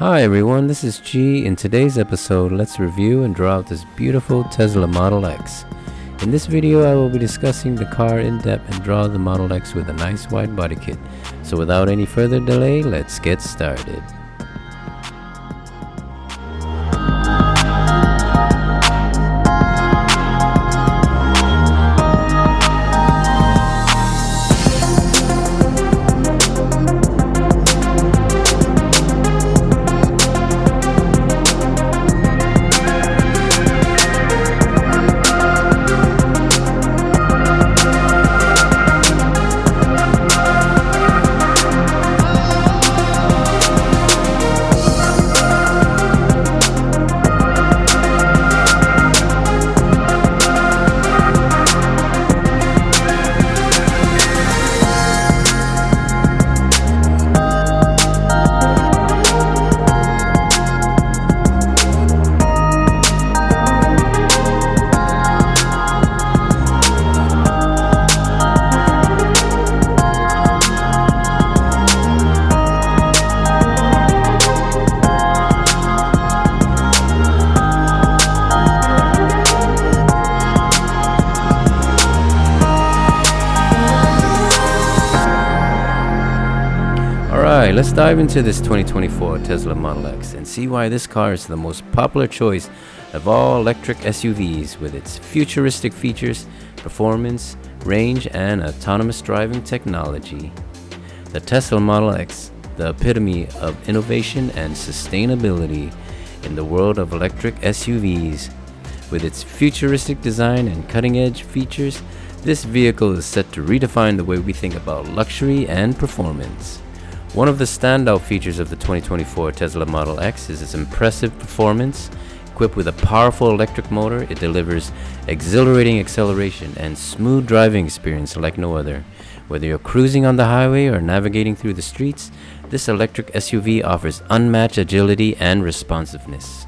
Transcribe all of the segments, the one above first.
Hi everyone, this is G. In today's episode, let's review and draw out this beautiful Tesla Model X. In this video, I will be discussing the car in depth and draw the Model X with a nice wide body kit. So without any further delay, let's get started. Alright, let's dive into this 2024 Tesla Model X and see why this car is the most popular choice of all electric SUVs with its futuristic features, performance, range, and autonomous driving technology. The Tesla Model X, the epitome of innovation and sustainability in the world of electric SUVs. With its futuristic design and cutting-edge features, this vehicle is set to redefine the way we think about luxury and performance. One of the standout features of the 2024 Tesla Model X is its impressive performance. Equipped with a powerful electric motor, it delivers exhilarating acceleration and smooth driving experience like no other. Whether you're cruising on the highway or navigating through the streets, this electric SUV offers unmatched agility and responsiveness.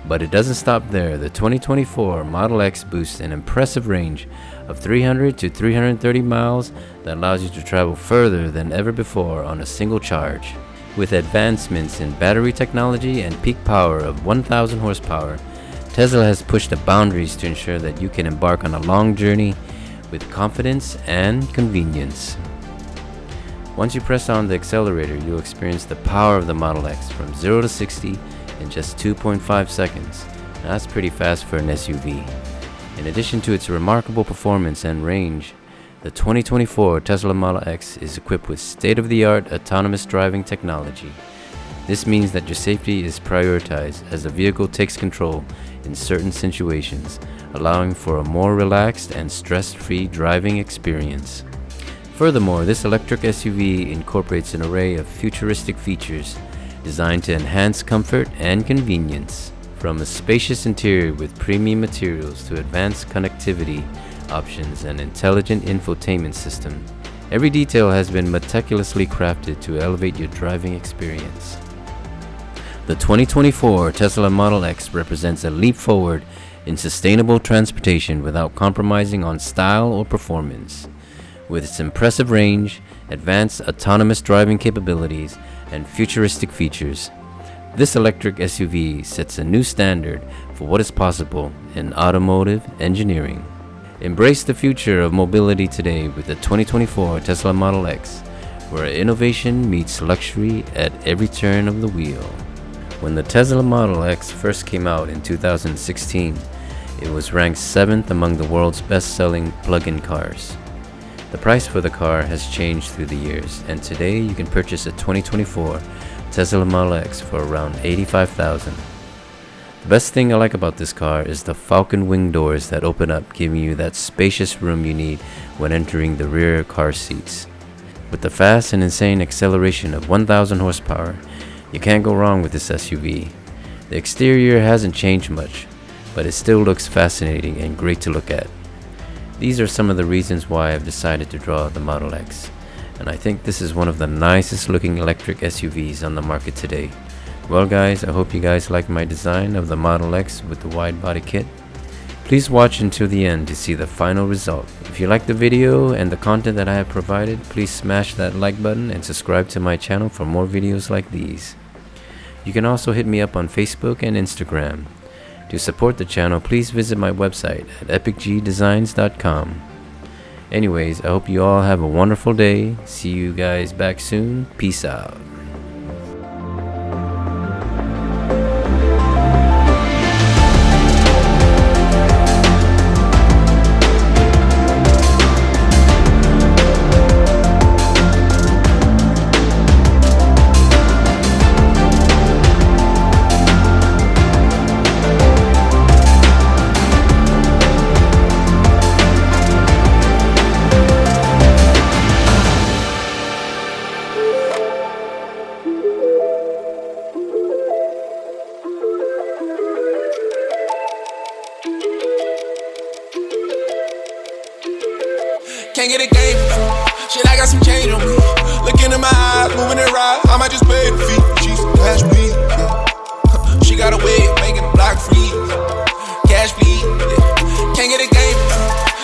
But it doesn't stop there. The 2024 Model X boasts an impressive range of 300 to 330 miles that allows you to travel further than ever before on a single charge. With advancements in battery technology and peak power of 1,000 horsepower, Tesla has pushed the boundaries to ensure that you can embark on a long journey with confidence and convenience. Once you press on the accelerator, you'll experience the power of the Model X from 0 to 60 in just 2.5 seconds. Now, that's pretty fast for an SUV. In addition to its remarkable performance and range, the 2024 Tesla Model X is equipped with state-of-the-art autonomous driving technology. This means that your safety is prioritized as the vehicle takes control in certain situations, allowing for a more relaxed and stress-free driving experience. Furthermore, this electric SUV incorporates an array of futuristic features designed to enhance comfort and convenience. From a spacious interior with premium materials to advanced connectivity options and intelligent infotainment system, every detail has been meticulously crafted to elevate your driving experience. The 2024 Tesla Model X represents a leap forward in sustainable transportation without compromising on style or performance. With its impressive range, advanced autonomous driving capabilities, and futuristic features, this electric SUV sets a new standard for what is possible in automotive engineering. Embrace the future of mobility today with the 2024 Tesla Model X, where innovation meets luxury at every turn of the wheel. When the Tesla Model X first came out in 2016, it was ranked 7th among the world's best-selling plug-in cars. The price for the car has changed through the years, and today you can purchase a 2024 Tesla Model X for around $85,000. The best thing I like about this car is the Falcon wing doors that open up, giving you that spacious room you need when entering the rear car seats. With the fast and insane acceleration of 1,000 horsepower, you can't go wrong with this SUV. The exterior hasn't changed much, but it still looks fascinating and great to look at. These are some of the reasons why I've decided to draw the Model X, and I think this is one of the nicest looking electric SUVs on the market today. Well guys, I hope you guys like my design of the Model X with the wide body kit. Please watch until the end to see the final result. If you like the video and the content that I have provided, please smash that like button and subscribe to my channel for more videos like these. You can also hit me up on Facebook and Instagram. To support the channel, please visit my website at epicgdesigns.com. Anyways, I hope you all have a wonderful day. See you guys back soon. Peace out. Can't get a game. Shit, I got some change on me. Look into my eyes, moving it right. I might just pay the fee. She's cash bleed. Yeah. She got a way of making the block free. Cash bleed. Yeah. Can't get a game.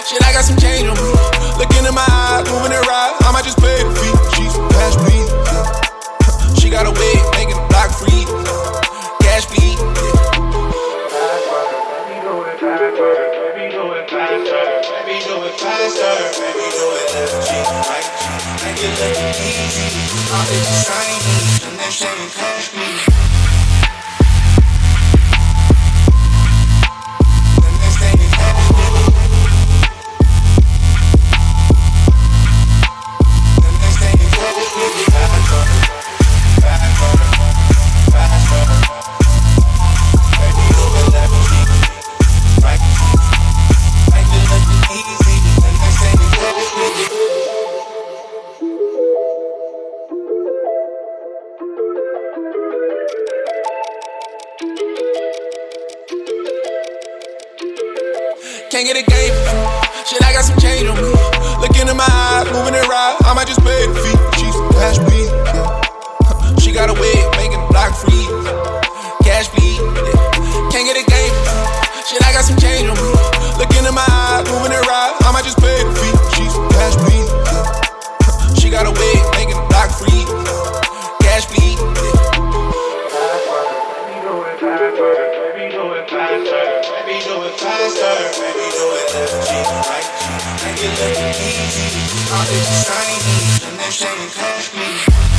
Shit, I got some change on me. Look into my eyes, moving it right. I might just pay the fee. She's cash bleed. Yeah. She got a way of making the block free. Cash bleed. Yeah. Baby, do it faster, baby, do it left cheek, right cheek. Make it look easy, all this shiny, and then shake and cash me. And then shake and cash me. And then shake and cash me. Faster, faster, faster. Baby, do it left cheek, right cheek. Make it look easy, and then shake and cash me. Can't get a game. Shit, I got some change on me. Look into my eyes, moving it right. I might just pay the fee. She's cash bleed. Yeah. She got a way of making the block free. Cash bleed. Yeah. Can't get a game. Shit, I got some change on me. Look into my eyes, moving it right. I might just pay the fee. She's cash bleed. Yeah. She got a way of making the block free. Cash bleed. Yeah. Baby, do it faster. Baby, do it faster. Baby, do it left cheek, right cheek. Make it look easy. All this shiny, and then shake and cash me.